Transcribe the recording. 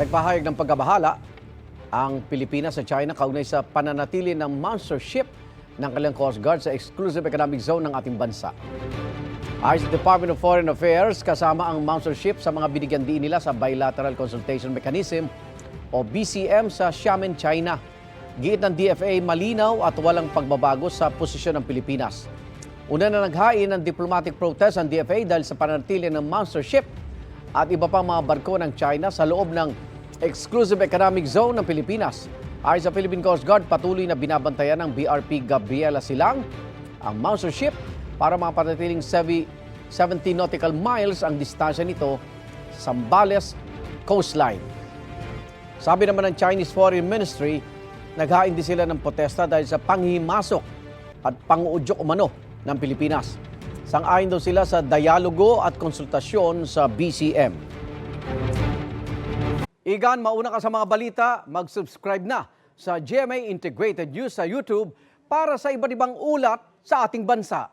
Nagpahayag ng pagkabahala ang Pilipinas sa China kaugnay sa pananatili ng monster ship ng kanilang Coast Guard sa exclusive economic zone ng ating bansa. Ayon sa Department of Foreign Affairs, kasama ang monster ship sa mga binigyan diin nila sa Bilateral Consultation Mechanism o BCM sa Xiamen, China. Giit ng DFA, malinaw at walang pagbabago sa posisyon ng Pilipinas. Una na naghain ng diplomatic protest ang DFA dahil sa pananatili ng monster ship at iba pang mga barko ng China sa loob ng exclusive economic zone ng Pilipinas. Ayon sa Philippine Coast Guard, patuloy na binabantayan ng BRP Gabriela Silang ang monster ship para mapanatiling 70 nautical miles ang distansya nito sa Zambales coastline. Sabi naman ng Chinese Foreign Ministry, naghain din sila ng protesta dahil sa panghimasok at panguudyok umano ng Pilipinas. Sang-ayon daw sila sa dialogo at konsultasyon sa BCM. Igan, mauna ka sa mga balita, mag-subscribe na sa GMA Integrated News sa YouTube para sa iba't ibang ulat sa ating bansa.